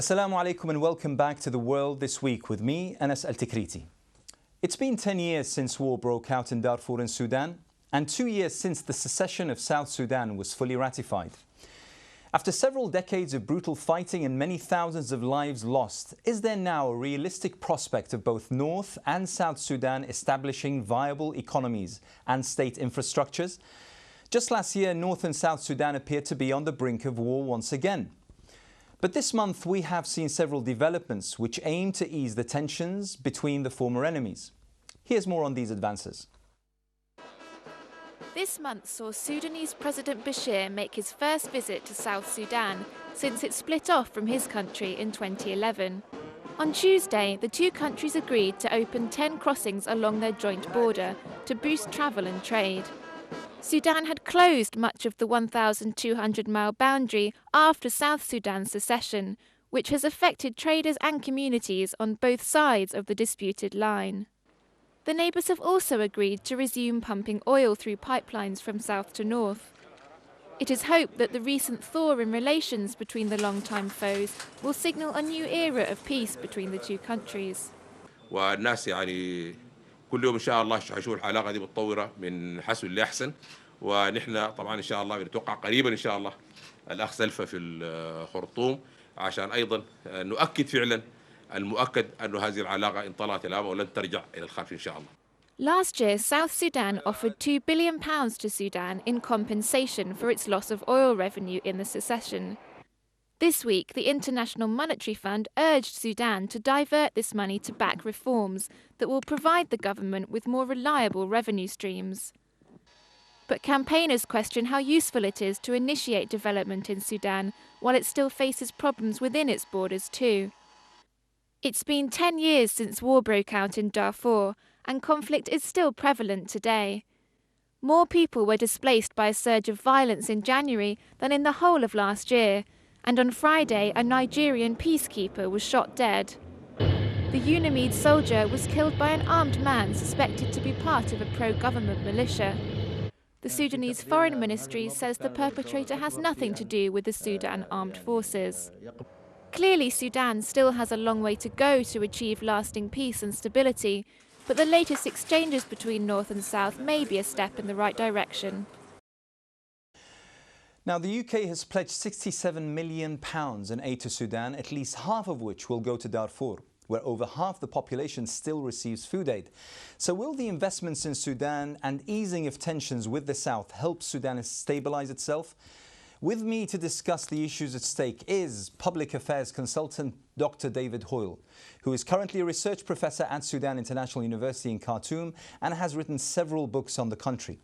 Assalamu alaikum and welcome back to The World This Week with me, Anas Al-Tikriti. It's been 10 years since war broke out in Darfur in Sudan, and 2 years since the secession of South Sudan was fully ratified. After several decades of brutal fighting and many thousands of lives lost, is there now a realistic prospect of both North and South Sudan establishing viable economies and state infrastructures? Just last year, North and South Sudan appeared to be on the brink of war once again. But this month we have seen several developments which aim to ease the tensions between the former enemies. Here's more on these advances. This month saw Sudanese President Bashir make his first visit to South Sudan since it split off from his country in 2011. On Tuesday, the two countries agreed to open 10 crossings along their joint border to boost travel and trade. Sudan had closed much of the 1,200-mile boundary after South Sudan's secession, which has affected traders and communities on both sides of the disputed line. The neighbours have also agreed to resume pumping oil through pipelines from south to north. It is hoped that the recent thaw in relations between the long-time foes will signal a new era of peace between the two countries. كل يوم إن شاء الله حنشوف العلاقة دي متطورة من حسن لأحسن ونحن طبعا إن شاء الله بنتوقع قريبا إن شاء الله الأخ سلفة في الخرطوم عشان أيضا نؤكد فعلا المؤكد أن هذه العلاقة انطلقت الآن ولن ترجع إلى الخلف إن شاء الله. Last year, South Sudan offered £2 billion to Sudan in compensation for its loss of oil revenue in the secession. This week, the International Monetary Fund urged Sudan to divert this money to back reforms that will provide the government with more reliable revenue streams. But campaigners question how useful it is to initiate development in Sudan while it still faces problems within its borders too. It's been 10 years since war broke out in Darfur, and conflict is still prevalent today. More people were displaced by a surge of violence in January than in the whole of last year. And on Friday, a Nigerian peacekeeper was shot dead. The UNAMID soldier was killed by an armed man suspected to be part of a pro-government militia. The Sudanese Foreign Ministry says the perpetrator has nothing to do with the Sudan Armed Forces. Clearly, Sudan still has a long way to go to achieve lasting peace and stability, but the latest exchanges between North and South may be a step in the right direction. Now, the UK has pledged £67 million in aid to Sudan, at least half of which will go to Darfur, where over half the population still receives food aid. So will the investments in Sudan and easing of tensions with the South help Sudan stabilise itself? With me to discuss the issues at stake is public affairs consultant Dr. David Hoile, who is currently a research professor at Sudan International University in Khartoum and has written several books on the country.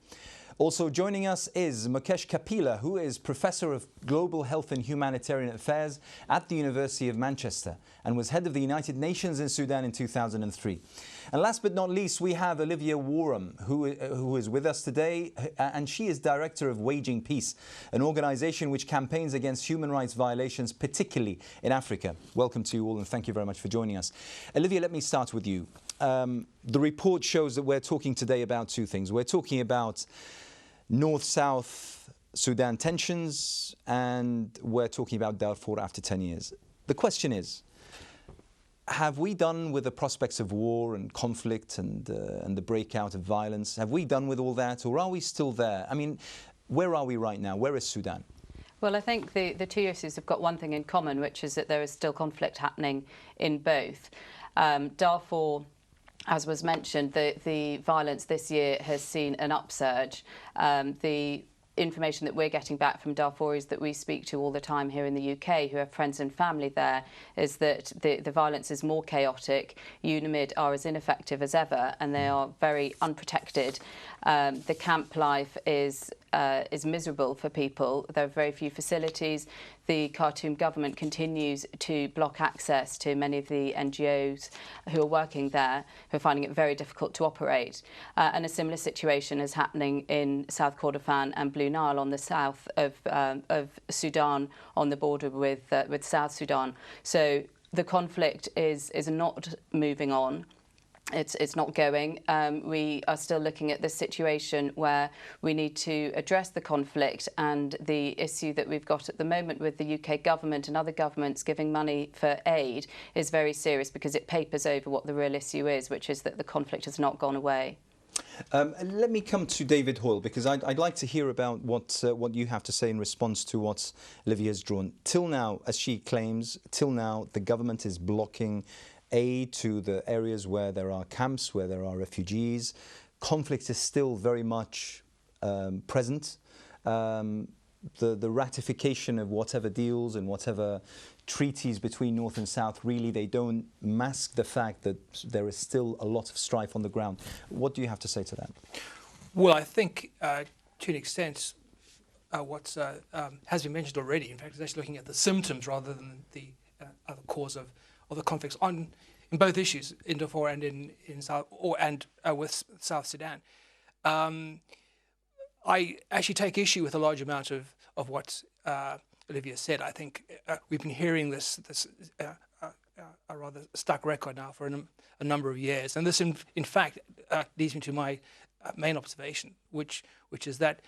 Also joining us is Mukesh Kapila, who is Professor of Global Health and Humanitarian Affairs at the University of Manchester and was head of the United Nations in Sudan in 2003. And last but not least, we have Olivia Warham, who is with us today, and she is Director of Waging Peace, an organisation which campaigns against human rights violations, particularly in Africa. Welcome to you all and thank you very much for joining us. Olivia, let me start with you. The report shows that we're talking today about two things. We're talking about North-South Sudan tensions, and we're talking about Darfur after 10 years. The question is, have we done with the prospects of war and conflict and the breakout of violence? Have we done with all that, or are we still there? I mean, where are we right now? Where is Sudan? Well, I think the two issues have got one thing in common, which is that there is still conflict happening in both. Darfur, as was mentioned, the violence this year has seen an upsurge. The information that we're getting back from Darfuris that we speak to all the time here in the UK, who have friends and family there, is that the violence is more chaotic. UNAMID are as ineffective as ever, and they are very unprotected. The camp life is miserable for people. There are very few facilities. The Khartoum government continues to block access to many of the NGOs who are working there, who are finding it very difficult to operate. And a similar situation is happening in South Kordofan and Blue Nile on the south of Sudan, on the border with South Sudan. So the conflict is not moving on. It's not going. We are still looking at this situation where we need to address the conflict, and the issue that we've got at the moment with the UK government and other governments giving money for aid is very serious, because it papers over what the real issue is, which is that the conflict has not gone away. Let me come to David Hoile, because I'd like to hear about what you have to say in response to what Olivia has drawn. Till now, as she claims, till now the government is blocking aid to the areas where there are camps, where there are refugees. Conflict is still very much present. The ratification of whatever deals and whatever treaties between North and South, really, they don't mask the fact that there is still a lot of strife on the ground. What do you have to say to that? Well, I think to an extent what has been mentioned already, in fact, is actually looking at the symptoms rather than the other cause of the conflicts in both issues, in Darfur and in South, with South Sudan. I actually take issue with a large amount of what Olivia said. I think we've been hearing this a rather stuck record now for a number of years, and this in fact leads me to my main observation, which is that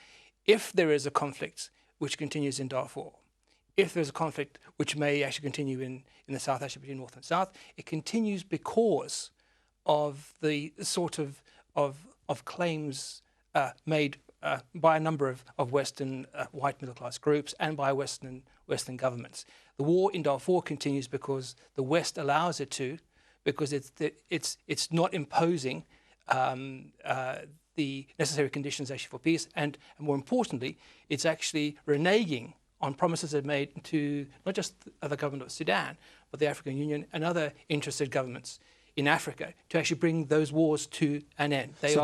if there is a conflict which continues in Darfur, if there's a conflict which may actually continue in the South, actually between North and South, it continues because of the sort of claims made by a number of Western white middle-class groups and by Western governments. The war in Darfur continues because the West allows it to, because it's not imposing the necessary conditions actually for peace, and more importantly, it's actually reneging on promises it made to not just the government of Sudan, but the African Union and other interested governments in Africa to actually bring those wars to an end. They are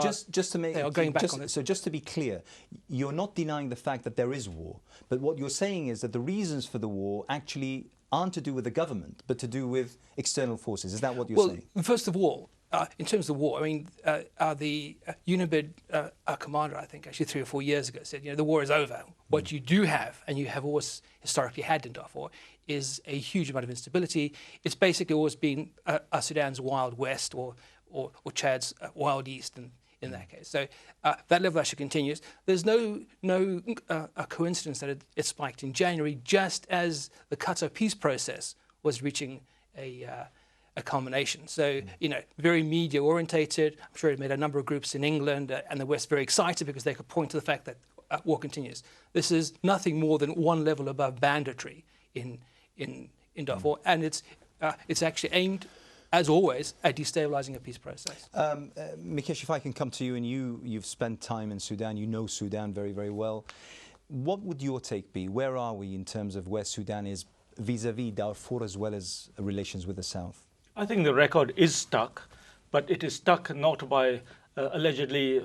going back on this. So just to be clear, you're not denying the fact that there is war, but what you're saying is that the reasons for the war actually aren't to do with the government, but to do with external forces. Is that what you're saying? Well, first of all, in terms of the war, I mean, the UNIBID commander, I think actually 3 or 4 years ago, said, the war is over. What you do have, and you have always historically had in Darfur, is a huge amount of instability. It's basically always been Sudan's Wild West or Chad's Wild East in that case. So that level actually continues. There's no coincidence that it spiked in January, just as the Qatar peace process was reaching a culmination. So, very media orientated. I'm sure it made a number of groups in England and the West very excited because they could point to the fact that war continues. This is nothing more than one level above banditry in Darfur, and it's actually aimed, as always, at destabilizing a peace process. Mukesh, if I can come to you, and you've spent time in Sudan, you know Sudan very, very well. What would your take be? Where are we in terms of where Sudan is vis-a-vis Darfur as well as relations with the South? I think the record is stuck, but it is stuck not by allegedly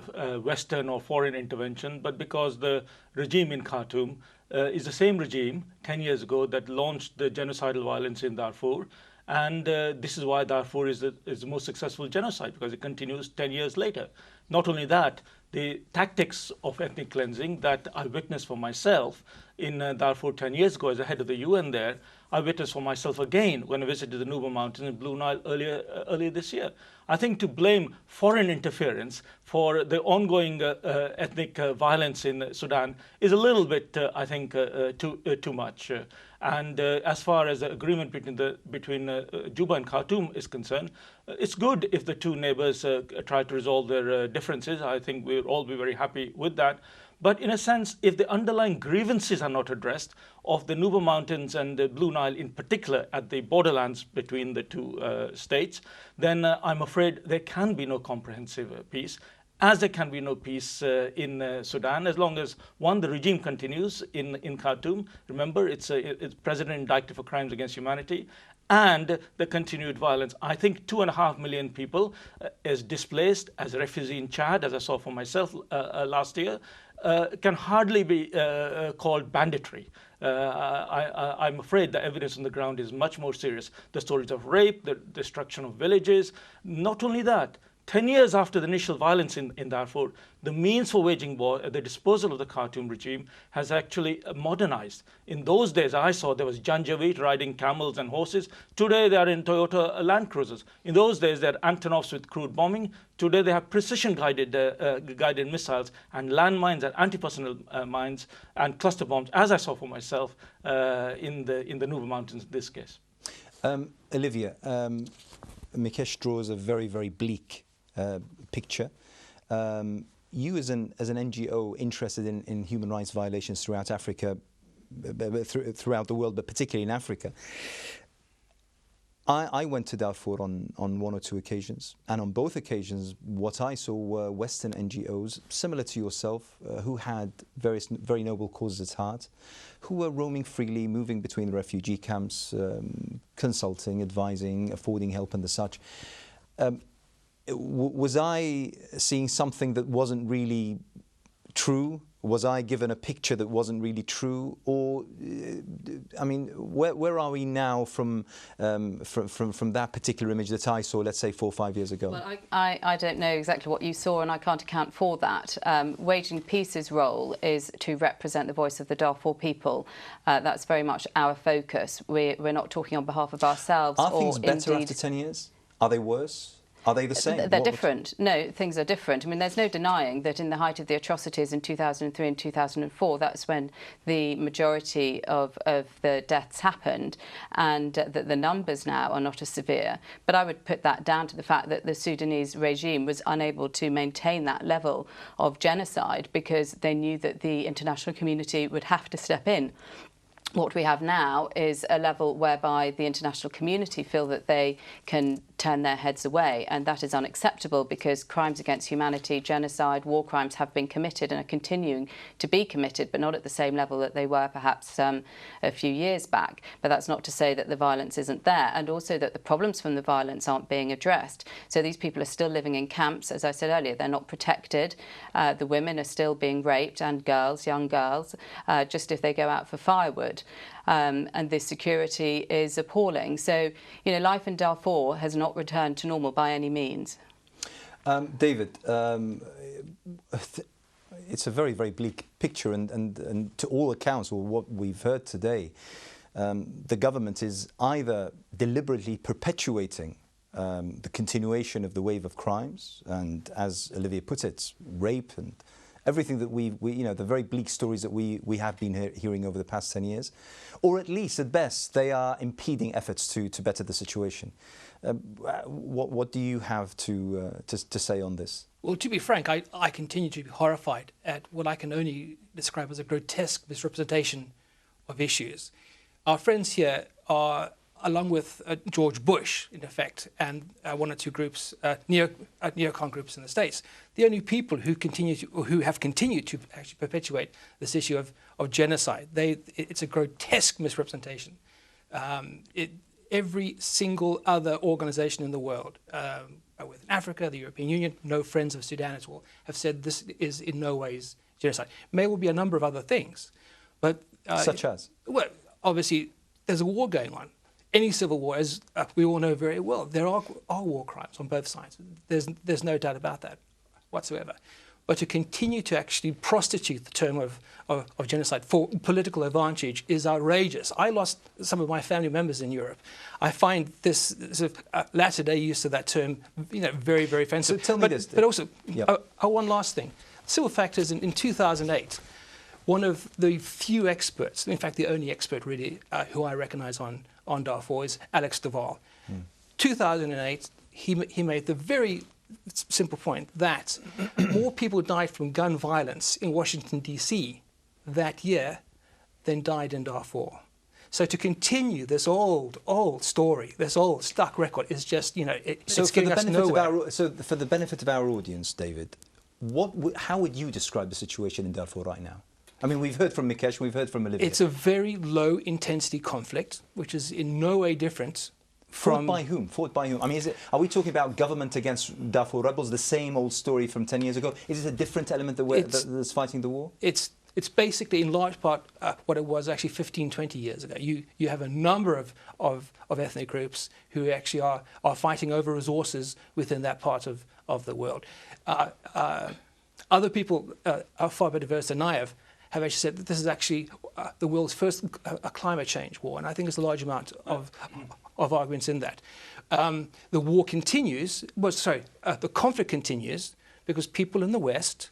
Western or foreign intervention, but because the regime in Khartoum is the same regime 10 years ago that launched the genocidal violence in Darfur. And this is why Darfur is the most successful genocide, because it continues 10 years later. Not only that, the tactics of ethnic cleansing that I witnessed for myself in Darfur 10 years ago as the head of the UN there, I witnessed for myself again when I visited the Nuba Mountains in Blue Nile earlier this year. I think to blame foreign interference for the ongoing ethnic violence in Sudan is a little bit, I think, too much. And as far as the agreement between Juba and Khartoum is concerned, it's good if the two neighbors try to resolve their differences. I think we'll all be very happy with that. But in a sense, if the underlying grievances are not addressed of the Nuba Mountains and the Blue Nile in particular at the borderlands between the two states, then I'm afraid there can be no comprehensive peace, as there can be no peace in Sudan, as long as, one, the regime continues in Khartoum. Remember, it's president indicted for crimes against humanity, and the continued violence. I think 2.5 million people as displaced, as a refugee in Chad, as I saw for myself last year, can hardly be called banditry. I'm afraid the evidence on the ground is much more serious. The stories of rape, the destruction of villages. Not only that, 10 years after the initial violence in Darfur, the means for waging war, the disposal of the Khartoum regime, has actually modernized. In those days, I saw there was Janjaweed riding camels and horses. Today, they are in Toyota Land Cruisers. In those days, they had Antonovs with crude bombing. Today, they have precision-guided guided missiles and landmines and anti-personnel mines and cluster bombs, as I saw for myself in the Nuba Mountains in this case. Olivia, Mukesh draws a very, very bleak picture. You as an NGO interested in human rights violations throughout Africa, throughout the world, but particularly in Africa, I went to Darfur on 1 or 2 occasions, and on both occasions what I saw were Western NGOs, similar to yourself, who had very noble causes at heart, who were roaming freely, moving between the refugee camps, consulting, advising, affording help and the such. Was I seeing something that wasn't really true? Was I given a picture that wasn't really true? Or, I mean, where are we now from that particular image that I saw, let's say, 4 or 5 years ago? Well, I don't know exactly what you saw, and I can't account for that. Waging Peace's role is to represent the voice of the Darfur people. That's very much our focus. We're not talking on behalf of ourselves. Are things better after 10 years? Are they worse? Are they the same? They're different. No, things are different. I mean, there's no denying that in the height of the atrocities in 2003 and 2004, that's when the majority of the deaths happened, and that the numbers now are not as severe. But I would put that down to the fact that the Sudanese regime was unable to maintain that level of genocide because they knew that the international community would have to step in. What we have now is a level whereby the international community feel that they can turn their heads away, and that is unacceptable because crimes against humanity, genocide, war crimes have been committed and are continuing to be committed, but not at the same level that they were perhaps a few years back. But that's not to say that the violence isn't there, and also that the problems from the violence aren't being addressed. So these people are still living in camps. As I said earlier, they're not protected. The women are still being raped, and girls, young girls, just if they go out for firewood. And this security is appalling. So, you know, life in Darfur has not returned to normal by any means. David, it's a very, very bleak picture, and to all accounts, or what we've heard today, the government is either deliberately perpetuating the continuation of the wave of crimes, and as Olivia put it, rape and everything that we you know, the very bleak stories that we have been hearing over the past 10 years, or at least, at best, they are impeding efforts to better the situation. What do you have to say on this? Well, to be frank, I continue to be horrified at what I can only describe as a grotesque misrepresentation of issues. Our friends here are, along with George Bush, in effect, and 1 or 2 groups, neocon groups in the States, the only people who have continued to actually perpetuate this issue of genocide. It's a grotesque misrepresentation. Every single other organization in the world, within Africa, the European Union, no friends of Sudan at all, have said this is in no ways genocide. May well be a number of other things, but such as? Well, obviously, there's a war going on. Any civil war, as we all know very well, there are war crimes on both sides. There's no doubt about that whatsoever. But to continue to actually prostitute the term of genocide for political advantage is outrageous. I lost some of my family members in Europe. I find this sort of latter-day use of that term, you know, very, very offensive. So tell me this. But also, yeah. One last thing. Civil factors in 2008, one of the few experts, in fact the only expert really, who I recognize on Darfur is Alex Duval. 2008, he made the very simple point that more people died from gun violence in Washington, D.C. that year than died in Darfur. So to continue this old story, this old stuck record is just, you know, it's getting us nowhere. So for the benefit of our audience, David, how would you describe the situation in Darfur right now? I mean, we've heard from Mukesh, we've heard from Olivia. It's a very low-intensity conflict, which is in no way different from... Fought by whom? Fought by whom? I mean, are we talking about government against Darfur rebels, the same old story from 10 years ago? Is it a different element that's fighting the war? It's it's basically in large part what it was actually 15, 20 years ago. You have a number of ethnic groups who actually are fighting over resources within that part of the world. Other people are far better versed than I have actually said that this is actually the world's first climate change war, and I think there's a large amount of arguments in that. The war continues, the conflict continues because people in the West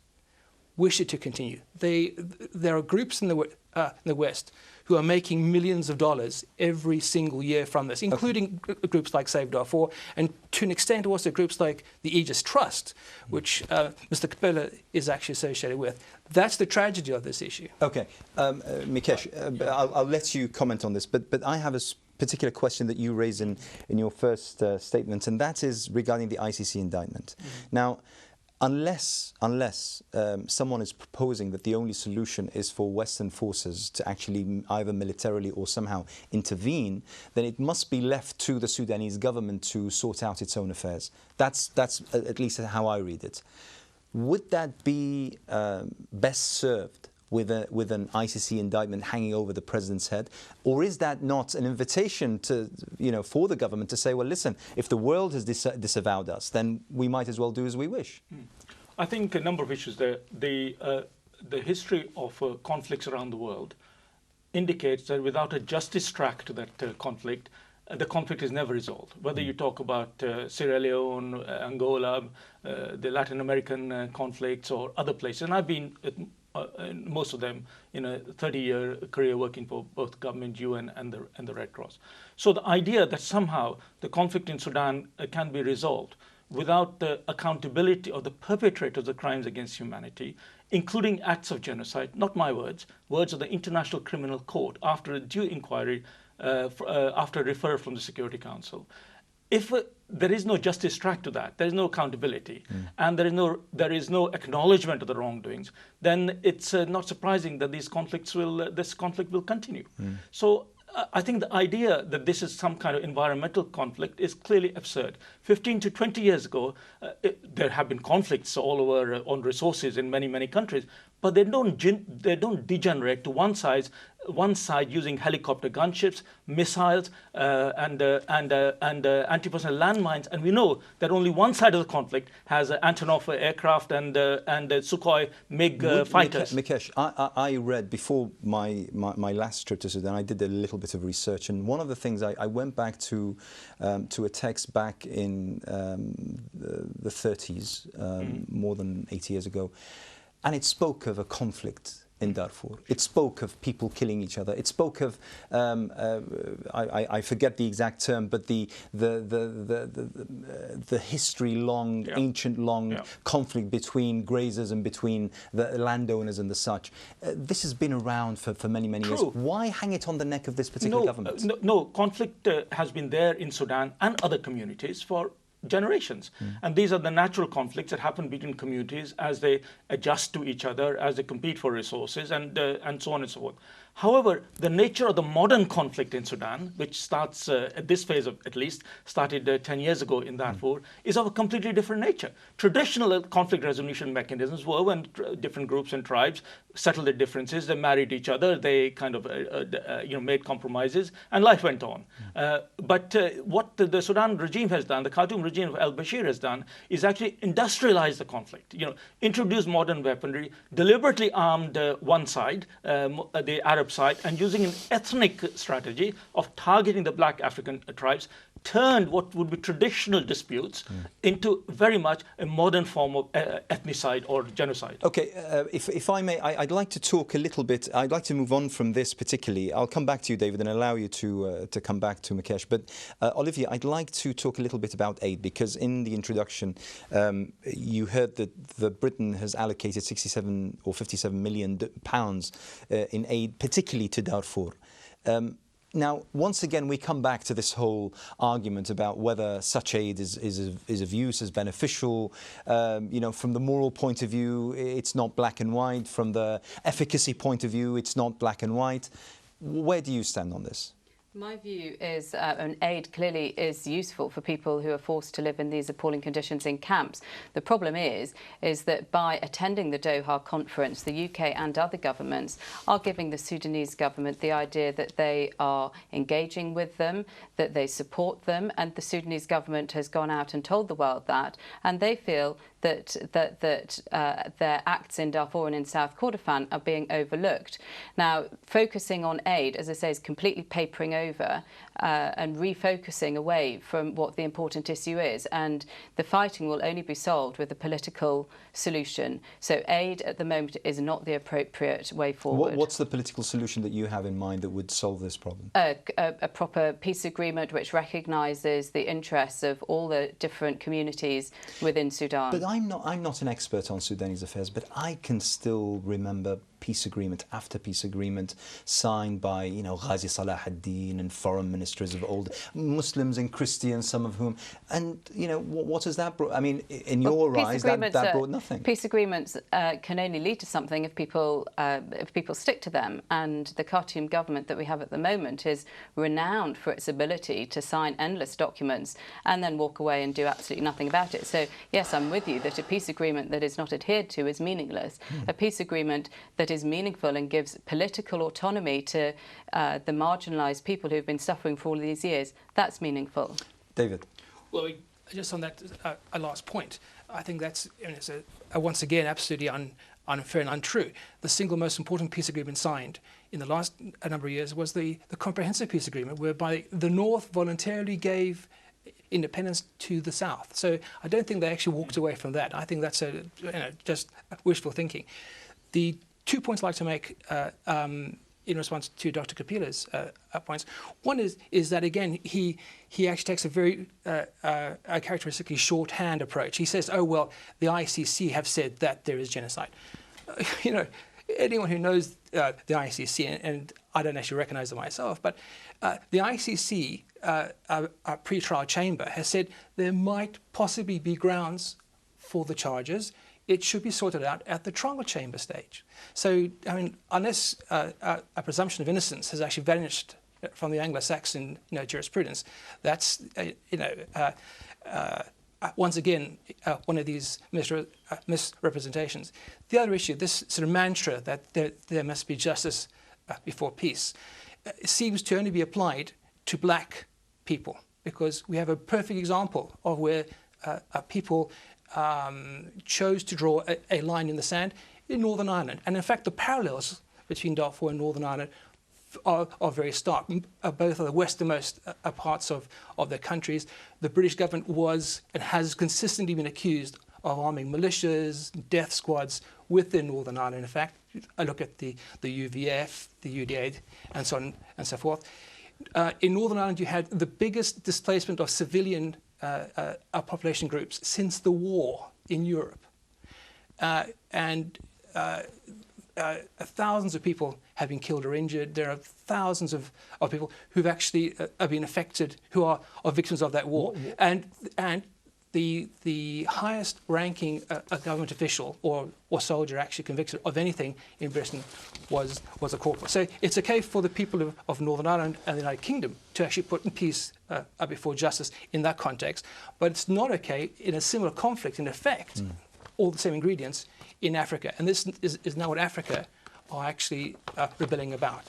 wish it to continue. There are groups in the West who are making millions of dollars every single year from this, including groups like Save Darfur, and to an extent also groups like the Aegis Trust, which Mr. Kapila is actually associated with. That's the tragedy of this issue. Okay, Mukesh, I'll let you comment on this, but I have a particular question that you raised in your first statement, and that is regarding the ICC indictment. Now, unless someone is proposing that the only solution is for Western forces to actually either militarily or somehow intervene, then it must be left to the Sudanese government to sort out its own affairs. That's at least how I read it. Would that be best served with an ICC indictment hanging over the president's head, or is that not an invitation to, for the government to say, well, listen, if the world has disavowed us, then we might as well do as we wish? I think a number of issues there. The history of conflicts around the world indicates that without a justice track to that conflict, the conflict is never resolved. Whether you talk about Sierra Leone, Angola, the Latin American conflicts, or other places, and I've been in most of them in a 30-year career working for both government, UN, and the Red Cross. So the idea that somehow the conflict in Sudan can be resolved without the accountability of the perpetrators of crimes against humanity, including acts of genocide, not my words, words of the International Criminal Court after a due inquiry, after a referral from the Security Council. If there is no justice track to that, there is no accountability, and there is no acknowledgement of the wrongdoings, then it's not surprising that this conflict will continue. So I think the idea that this is some kind of environmental conflict is clearly absurd. 15 to 20 years ago, there have been conflicts all over on resources in many countries, but they don't degenerate to one side using helicopter gunships, missiles, and anti-personnel landmines. And we know that only one side of the conflict has Antonov aircraft and Sukhoi MiG fighters. Mukesh, I read before my last trip to Sudan, I did a little bit of research, and one of the things I went back to a text back in the 30s, more than 80 years ago. And it spoke of a conflict in Darfur. It spoke of people killing each other. It spoke of I forget the exact term, but the history-long, ancient-long conflict between grazers and between the landowners and the such. This has been around for many years. Why hang it on the neck of this particular government? No, conflict has been there in Sudan and other communities for generations. And these are the natural conflicts that happen between communities as they adjust to each other, as they compete for resources, and so on and so forth. However, the nature of the modern conflict in Sudan, which starts at this phase of at least, started 10 years ago in Darfur, is of a completely different nature. Traditional conflict resolution mechanisms were when different groups and tribes settled their differences, they married each other, they kind of made compromises, and life went on. But what the Sudan regime has done, the Khartoum regime of al-Bashir has done, is actually industrialize the conflict. Introduce modern weaponry, deliberately armed one side, the Arab side, and using an ethnic strategy of targeting the black African tribes, turned what would be traditional disputes into very much a modern form of ethnocide or genocide. Okay, if I may, I'd like to talk a little bit, I'd like to move on from this particularly. I'll come back to you, David, and allow you to come back to Mukesh. But Olivia, I'd like to talk a little bit about aid, because in the introduction, you heard that Britain has allocated 67 or 57 million pounds in aid, particularly to Darfur. Now, once again, we come back to this whole argument about whether such aid is of use, is beneficial. From the moral point of view, it's not black and white. From the efficacy point of view, it's not black and white. Where do you stand on this? My view is an aid clearly is useful for people who are forced to live in these appalling conditions in camps. The problem is that by attending the Doha conference, the UK and other governments are giving the Sudanese government the idea that they are engaging with them, that they support them, and the Sudanese government has gone out and told the world that, and they feel that their acts in Darfur and in South Kordofan are being overlooked. Now, focusing on aid, as I say, is completely papering over and refocusing away from what the important issue is. And the fighting will only be solved with a political solution. So aid at the moment is not the appropriate way forward. What's the political solution that you have in mind that would solve this problem? A proper peace agreement which recognises the interests of all the different communities within Sudan. But I'm not an expert on Sudanese affairs, but I can still remember peace agreement after peace agreement signed by, Ghazi Salah ad-Din and foreign ministers of old, Muslims and Christians, some of whom, and what has that brought? I mean, in your eyes, that brought nothing. Peace agreements can only lead to something if people stick to them. And the Khartoum government that we have at the moment is renowned for its ability to sign endless documents and then walk away and do absolutely nothing about it. So yes, I'm with you that a peace agreement that is not adhered to is meaningless. A peace agreement that is meaningful and gives political autonomy to the marginalised people who've been suffering for all these years, that's meaningful. David? Well, just on that last point, I think that's once again absolutely unfair and untrue. The single most important peace agreement signed in the last number of years was the Comprehensive Peace Agreement, whereby the North voluntarily gave independence to the South. So I don't think they actually walked away from that. I think that's just wishful thinking. The 2 points I'd like to make in response to Dr. Kapila's points. One is that, again, he actually takes a very characteristically shorthand approach. He says, oh, well, the ICC have said that there is genocide. Anyone who knows the ICC, and I don't actually recognize them myself, but the ICC pre-trial chamber has said there might possibly be grounds for the charges. It should be sorted out at the trial chamber stage. So, I mean, unless a presumption of innocence has actually vanished from the Anglo-Saxon jurisprudence, that's, once again, one of these misrepresentations. The other issue, this sort of mantra that there must be justice before peace, seems to only be applied to black people, because we have a perfect example of where people chose to draw a line in the sand in Northern Ireland. And in fact, the parallels between Darfur and Northern Ireland are very stark. Both are the westernmost parts of their countries. The British government was and has consistently been accused of arming militias, death squads within Northern Ireland. In fact, I look at the UVF, the UDA, and so on and so forth. In Northern Ireland, you had the biggest displacement of civilian population groups since the war in Europe. Thousands of people have been killed or injured. There are thousands of people who've actually been affected, who are victims of that war. And the highest ranking government official or soldier actually convicted of anything in Britain was a corporal. So it's okay for the people of Northern Ireland and the United Kingdom to actually put peace before justice in that context, but it's not okay in a similar conflict, in effect, all the same ingredients in Africa. And this is now what Africa are actually rebelling about.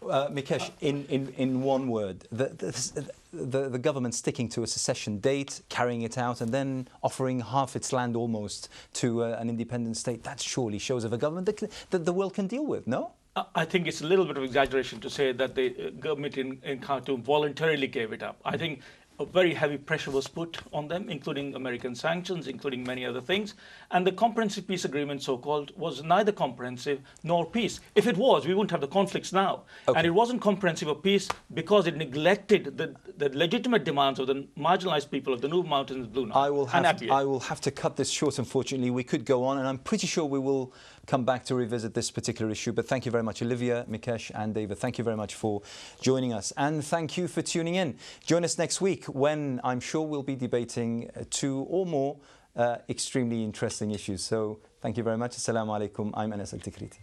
Mukesh, in one word, the government sticking to a secession date, carrying it out, and then offering half its land almost to an independent state, that surely shows of a government that the world can deal with, no? I think it's a little bit of exaggeration to say that the government in Khartoum voluntarily gave it up. I think a very heavy pressure was put on them, including American sanctions, including many other things. And the comprehensive peace agreement, so-called, was neither comprehensive nor peace. If it was, we wouldn't have the conflicts now. Okay. And it wasn't comprehensive or peace because it neglected the legitimate demands of the marginalized people of the Nuba Mountains, Blue Nile. I will have to cut this short, unfortunately. We could go on, and I'm pretty sure we will come back to revisit this particular issue. But thank you very much, Olivia, Mukesh and David. Thank you very much for joining us. And thank you for tuning in. Join us next week when I'm sure we'll be debating 2 or more extremely interesting issues. So thank you very much. Assalamu alaikum. I'm Anas Al-Tikriti.